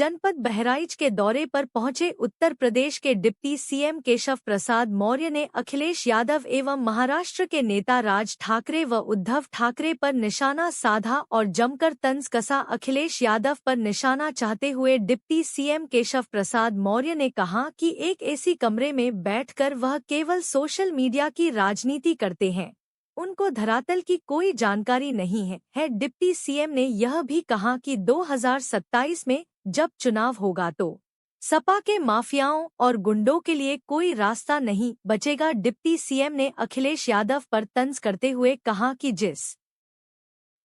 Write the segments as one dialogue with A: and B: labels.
A: जनपद बहराइच के दौरे पर पहुंचे उत्तर प्रदेश के डिप्टी सीएम केशव प्रसाद मौर्य ने अखिलेश यादव एवं महाराष्ट्र के नेता राज ठाकरे व उद्धव ठाकरे पर निशाना साधा और जमकर तंज कसा। अखिलेश यादव पर निशाना चाहते हुए डिप्टी सीएम केशव प्रसाद मौर्य ने कहा कि एक एसी कमरे में बैठकर वह केवल सोशल मीडिया की राजनीति करते हैं, उनको धरातल की कोई जानकारी नहीं है। डिप्टी सीएम ने यह भी कहा कि 2027 में जब चुनाव होगा तो सपा के माफियाओं और गुंडों के लिए कोई रास्ता नहीं बचेगा। डिप्टी सीएम ने अखिलेश यादव पर तंज करते हुए कहा कि जिस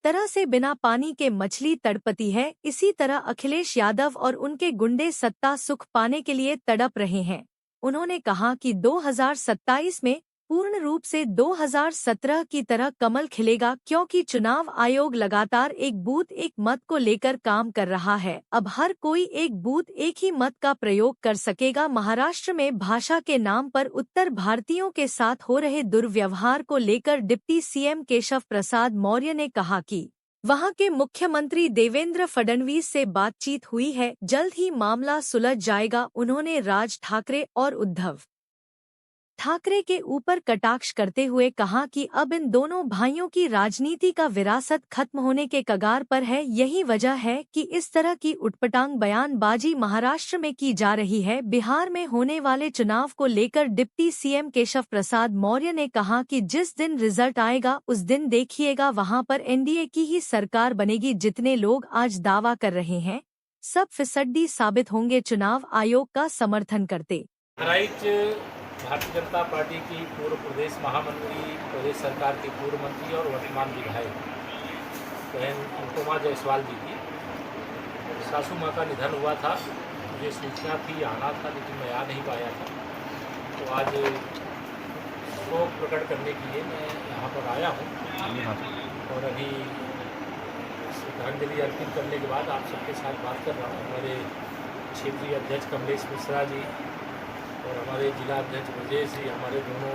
A: तरह से बिना पानी के मछली तड़पती है, इसी तरह अखिलेश यादव और उनके गुंडे सत्ता सुख पाने के लिए तड़प रहे हैं। उन्होंने कहा कि 2027 में पूर्ण रूप से 2017 की तरह कमल खिलेगा, क्योंकि चुनाव आयोग लगातार एक बूथ एक मत को लेकर काम कर रहा है। अब हर कोई एक बूथ एक ही मत का प्रयोग कर सकेगा। महाराष्ट्र में भाषा के नाम पर उत्तर भारतीयों के साथ हो रहे दुर्व्यवहार को लेकर डिप्टी सीएम केशव प्रसाद मौर्य ने कहा कि वहां के मुख्यमंत्री देवेंद्र फडणवीस से बातचीत हुई है, जल्द ही मामला सुलझ जाएगा। उन्होंने राज ठाकरे और उद्धव ठाकरे के ऊपर कटाक्ष करते हुए कहा कि अब इन दोनों भाइयों की राजनीति का विरासत खत्म होने के कगार पर है। यही वजह है कि इस तरह की उटपटांग बयानबाजी महाराष्ट्र में की जा रही है। बिहार में होने वाले चुनाव को लेकर डिप्टी सीएम केशव प्रसाद मौर्य ने कहा कि जिस दिन रिजल्ट आएगा उस दिन देखिएगा, वहां पर एनडीए की ही सरकार बनेगी। जितने लोग आज दावा कर रहे हैं सब फिसड्डी साबित होंगे। चुनाव आयोग का समर्थन करते
B: भारतीय जनता पार्टी की पूर्व प्रदेश महामंत्री, प्रदेश सरकार के पूर्व मंत्री और वर्तमान विधायक बहन अनुपमा जायसवाल जी की सासू माँ का निधन हुआ था। मुझे सूचना थी, आना था, लेकिन मैं आ नहीं पाया था। तो आज शोक प्रकट करने के लिए मैं यहाँ पर आया हूँ और अभी श्रद्धांजलि अर्पित करने के बाद आप सबके साथ बात कर रहा हूँ। हमारे क्षेत्रीय अध्यक्ष कमलेश मिश्रा जी और हमारे जिला अध्यक्ष ब्रजेश जी, हमारे दोनों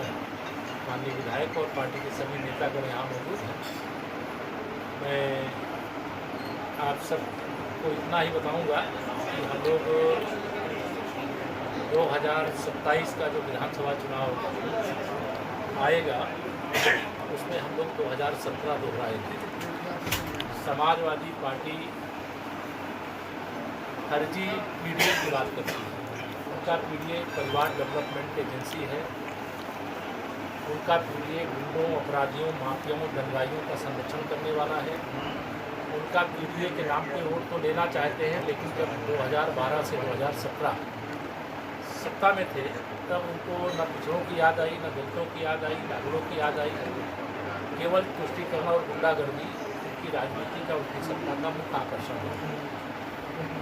B: माननीय विधायक और पार्टी के सभी नेतागण यहाँ मौजूद हैं। मैं आप सबको इतना ही बताऊंगा कि हम लोग 2027 का जो विधानसभा चुनाव आएगा उसमें हम लोग 2017 दोहराएंगे। समाजवादी पार्टी फर्जी पीडीए की बात करती है। उनका पीडीए परिवार डेवलपमेंट एजेंसी है। उनका पीडीए गुंडों, अपराधियों, माफियाओं, दंगाइयों का संरक्षण करने वाला है। उनका पीडीए के नाम पे वोट तो लेना चाहते हैं, लेकिन जब 2012 से 2017 सत्ता में थे तब उनको न पिछड़ों की याद आई, न दलितों की याद आई, नागरिकों की याद आई। केवल तुष्टीकरण और गुंडागर्दी उनकी राजनीति का, उनकी सत्ता का मुख्य आकर्षण है।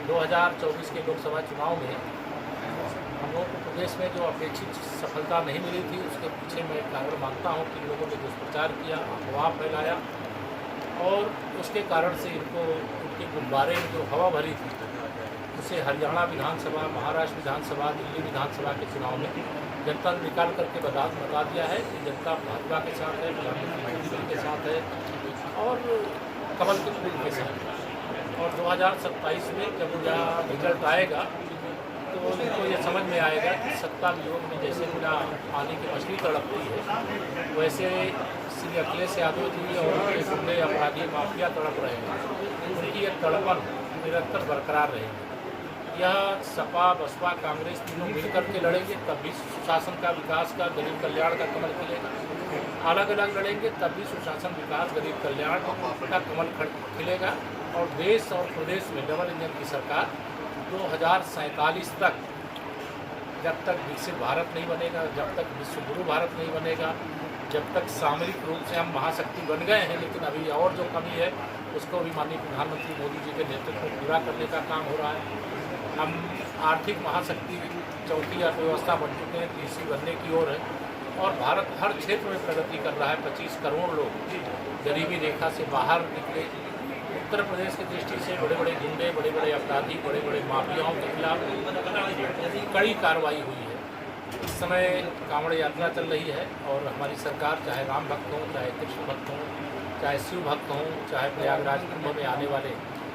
B: 2024 के लोकसभा चुनाव में हम लोगों को प्रदेश में जो अपेक्षित सफलता नहीं मिली थी, उसके पीछे मैं कारण मानता हूँ कि लोगों ने दुष्प्रचार किया, अफवाह फैलाया और उसके कारण से इनको उनके गुब्बारे में जो हवा भरी थी उसे हरियाणा विधानसभा, महाराष्ट्र विधानसभा, दिल्ली विधानसभा के चुनाव में जनता ने निकाल करके बता दिया है कि जनता भाजपा के साथ है, प्रधानमंत्री मोदी जी के साथ है और कमल के फूल के साथ है। और 2027 में जब रिजल्ट आएगा तो इनको ये समझ में आएगा कि सत्ता वियोग में जैसे बिना पानी की मछली तड़पती है, वैसे श्री अखिलेश यादव जी और उनके गुंडे, अपराधी, माफिया तड़प रहे हैं। उनकी एक तड़पन निरंतर बरकरार रहेगी। यह सपा, बसपा, कांग्रेस तीनों मिलकर के लड़ेंगे तब भी सुशासन का, विकास का, गरीब कल्याण का कमल खिलेगा। अलग अलग लड़ेंगे तब भी सुशासन, विकास, गरीब कल्याण का कमल खिलेगा। और देश और प्रदेश में डबल इंजन की सरकार 2047 तक, जब तक विकसित भारत नहीं बनेगा, जब तक विश्व गुरु भारत नहीं बनेगा, जब तक सामरिक रूप से हम महाशक्ति बन गए हैं, लेकिन अभी और जो कमी है उसको भी माननीय प्रधानमंत्री मोदी जी के नेतृत्व में पूरा करने का काम हो रहा है। हम आर्थिक महाशक्ति, चौथी अर्थव्यवस्था बन चुके हैं, तीसरी बनने की ओर है और भारत हर क्षेत्र में प्रगति कर रहा है। 25 करोड़ लोग गरीबी रेखा से बाहर निकले। उत्तर प्रदेश की दृष्टि से बड़े बड़े गुंडे, बड़े बड़े अपराधी, बड़े बड़े माफियाओं के खिलाफ कड़ी कार्रवाई हुई है। इस समय कांवड़ यात्रा चल रही है और हमारी सरकार, चाहे राम भक्त हों, चाहे कृष्ण भक्त हों, चाहे शिव भक्त हों, चाहे प्रयागराज कुंभ में आने वाले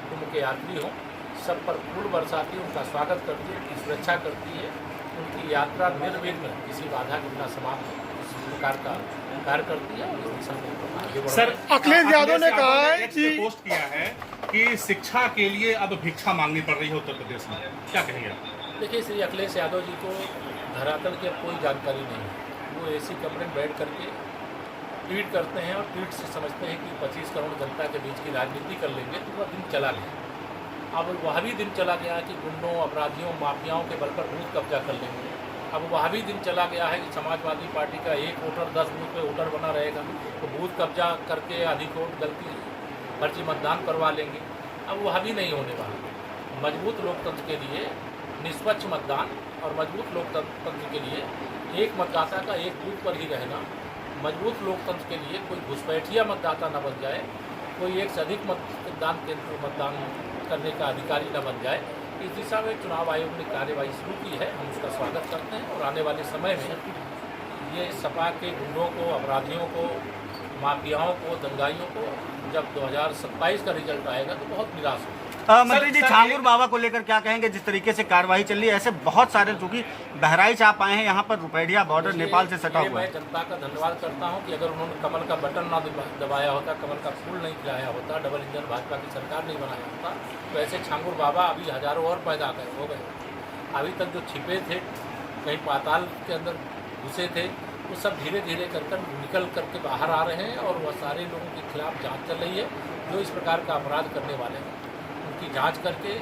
B: कुंभ के यात्री हों, सब पर फूल बरसाती है, उनका स्वागत करती है, उनकी सुरक्षा करती है, उनकी यात्रा निर्विघ्न किसी बाधा के बिना समाप्त इस प्रकार का कार्य करती है। इस दिशा में आगे बढ़
C: सर, अखिलेश यादव ने कहा है कि
D: पोस्ट किया है कि शिक्षा के लिए अब भिक्षा मांगनी पड़ रही है उत्तर प्रदेश में, क्या कहेंगे आप?
B: देखिए, श्री अखिलेश यादव जी को धरातल की कोई जानकारी नहीं है। वो एसी कमरे में बैठ करके ट्वीट करते हैं और ट्वीट से समझते हैं कि 25 करोड़ जनता के बीच की राजनीति कर लेंगे, तो वह दिन चला गया। अब वह भी दिन चला गया कि गुंडों, अपराधियों, माफियाओं के बल पर बूथ कब्जा कर लेंगे। अब वह भी दिन चला गया है कि समाजवादी पार्टी का एक वोटर 10 बूथ पे वोटर बना रहेगा, तो बूथ कब्जा करके अधिक वोट गलती फर्जी मतदान करवा लेंगे। अब वह भी नहीं होने वाला। मजबूत लोकतंत्र के लिए निष्पक्ष मतदान और मजबूत लोकतंत्र के लिए एक मतदाता का एक बूथ पर ही रहना, मजबूत लोकतंत्र के लिए कोई घुसपैठिया मतदाता न बन जाए, कोई एक से अधिक मतदान केंद्र पर मतदान करने का अधिकारी न बन जाए, इस दिशा में चुनाव आयोग ने कार्यवाही शुरू की है। हम उसका स्वागत करते हैं और आने वाले समय में ये सपा के गुंडों को, अपराधियों को, माफियाओं को, दंगाइयों को जब 2027 का रिजल्ट आएगा तो बहुत निराश होगा।
E: मंत्री जी, छांगुर बाबा को लेकर क्या कहेंगे? जिस तरीके से कार्रवाई चल रही है, ऐसे बहुत सारे, चूंकि बहराइच आप आए हैं, यहाँ पर रुपैडिया बॉर्डर नेपाल से सटा हुआ
B: मैं
E: है।
B: जनता का धन्यवाद करता हूँ कि अगर उन्होंने कमल का बटन ना दबाया होता, कमल का फूल नहीं खिलाया होता, डबल इंजन भाजपा की सरकार नहीं बनाया होता, तो ऐसे छांगुर बाबा अभी हजारों और पैदा हो गए। अभी तक जो छिपे थे, कहीं पाताल के अंदर घुसे थे, वो सब धीरे धीरे कर निकल करके बाहर आ रहे हैं और वह सारे लोगों के खिलाफ जांच चल रही है जो इस प्रकार का अपराध करने वाले हैं। उनकी जांच करके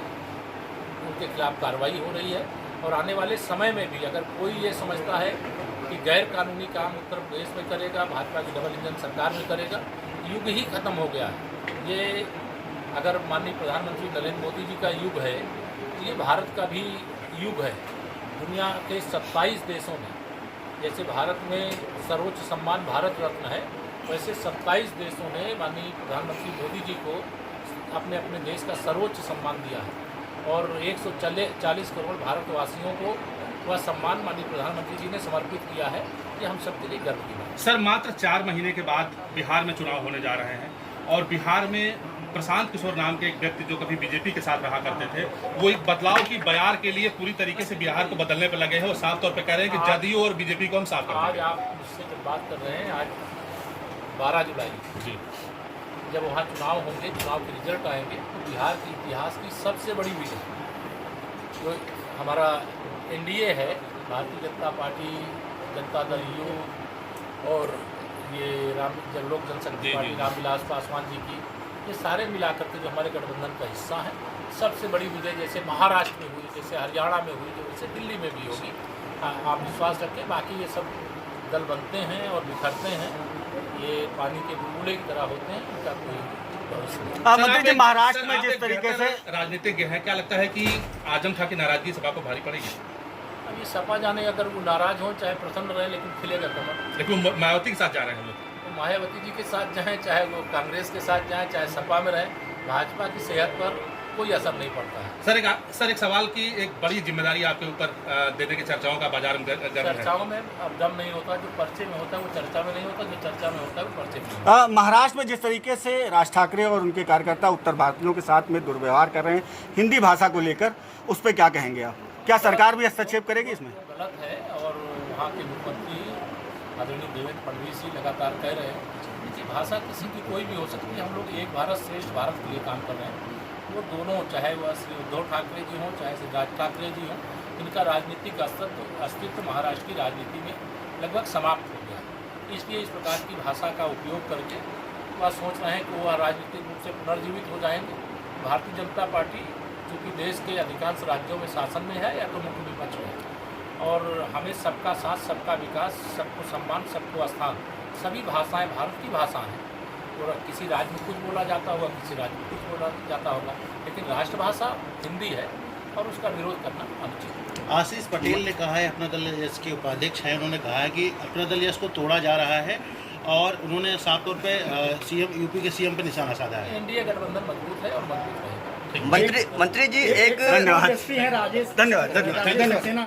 B: उनके खिलाफ कार्रवाई हो रही है और आने वाले समय में भी अगर कोई ये समझता है कि गैर कानूनी काम उत्तर प्रदेश में करेगा, भाजपा की डबल इंजन सरकार में करेगा, युग ही खत्म हो गया है। ये अगर माननीय प्रधानमंत्री नरेंद्र मोदी जी का युग है, तो ये भारत का भी युग है। दुनिया के 27 देशों में, जैसे भारत में सर्वोच्च सम्मान भारत रत्न है, वैसे 27 देशों ने माननीय प्रधानमंत्री मोदी जी को अपने अपने देश का सर्वोच्च सम्मान दिया है और 140 करोड़ भारतवासियों को वह सम्मान माननीय प्रधानमंत्री जी ने समर्पित किया है। ये हम सबके लिए गर्व की बात है।
D: सर, मात्र 4 महीने के बाद बिहार में चुनाव होने जा रहे हैं और बिहार में प्रशांत किशोर नाम के एक व्यक्ति जो कभी बीजेपी के साथ रहा करते थे, वो एक बदलाव की बयार के लिए पूरी तरीके से बिहार को बदलने पर लगे हैं और साफ तौर पर कह रहे हैं कि जदयू और बीजेपी को हम साफ कर
B: आज आप मुझसे जब बात कर रहे हैं, आज 12 जुलाई
D: जी,
B: जब वहाँ चुनाव होंगे, चुनाव के रिजल्ट आएंगे, तो बिहार के इतिहास की सबसे बड़ी विजय जो हमारा एनडीए है, भारतीय जनता पार्टी, जनता दल यू और ये लोक जनशक्ति पार्टी रामविलास पासवान जी की, ये सारे मिलाकर के जो हमारे गठबंधन का हिस्सा है, सबसे बड़ी विजय जैसे महाराष्ट्र में हुई, जैसे हरियाणा में हुई, जो जैसे दिल्ली में भी होगी। आप विश्वास रखें, बाकी ये सब दल बनते हैं और बिखरते हैं, ये पानी के बुलबुले की तरह होते हैं, इनका कोई भरोसा नहीं।
E: मंत्री जी, महाराष्ट्र में जिस तरीके से
D: राजनीतिज्ञ है, क्या लगता है कि आजम खां की नाराजगी सपा को भारी पड़ेगी?
B: अब ये सपा जाने, अगर वो नाराज हो चाहे प्रसन्न रहे, लेकिन खिलेगा कमल।
D: लेकिन मायावती के साथ जा रहे हैं हम लोग।
B: तो मायावती जी के साथ जाएँ, चाहे वो कांग्रेस के साथ जाएँ, चाहे सपा में रहें, भाजपा की सेहत पर कोई असर नहीं पड़ता है।
D: सर एक सवाल की एक बड़ी जिम्मेदारी आपके ऊपर देने की चर्चाओं का बाजार में गर्म है।
B: चर्चाओं में अब दम नहीं होता, जो पर्चे में होता है वो चर्चा में नहीं होता, जो चर्चा में होता है वो पर्चे में नहीं होता।
E: महाराष्ट्र में जिस तरीके से राज ठाकरे और उनके कार्यकर्ता उत्तर भारतीयों के साथ में दुर्व्यवहार कर रहे हैं हिंदी भाषा को लेकर, उस पर क्या कहेंगे आप? क्या सरकार भी हस्तक्षेप करेगी इसमें?
B: गलत है और वहाँ के मुख्यमंत्री आदरणीय देवेंद्र फडणवीस जी लगातार कह रहे हैं कि भाषा किसी की कोई भी हो सकती है। हम लोग एक भारत श्रेष्ठ भारत के लिए काम कर रहे हैं। वो दोनों, चाहे वह श्री उद्धव ठाकरे जी हों, चाहे श्री राज ठाकरे जी हों, इनका राजनीतिक अस्तित्व महाराष्ट्र की राजनीति में लगभग समाप्त हो गया। इसलिए इस प्रकार की भाषा का उपयोग करके वह सोच रहे हैं कि वह राजनीतिक रूप से पुनर्जीवित हो जाएंगे। भारतीय जनता पार्टी चूँकि देश के अधिकांश राज्यों में शासन में है या तो मुख्य विपक्ष में है, और हमें सबका साथ, सबका विकास, सबको सम्मान, सबको स्थान, सभी भाषाएँ भारत की भाषा हैं। और किसी राज्य में कुछ बोला जाता होगा, किसी राज्य में कुछ बोला जाता होगा, लेकिन राष्ट्रभाषा हिंदी है और उसका विरोध करना अनुचित है।
F: आशीष पटेल ने कहा है, अपना दल यस के उपाध्यक्ष हैं, उन्होंने कहा है कि अपना दल यस को तोड़ा जा रहा है और उन्होंने साफ तौर पे सीएम, यूपी के सीएम पे निशाना साधा है।
B: एनडीए गठबंधन मजबूत है और मजबूत रहेगा।
E: मंत्री जी, एक धन्यवाद।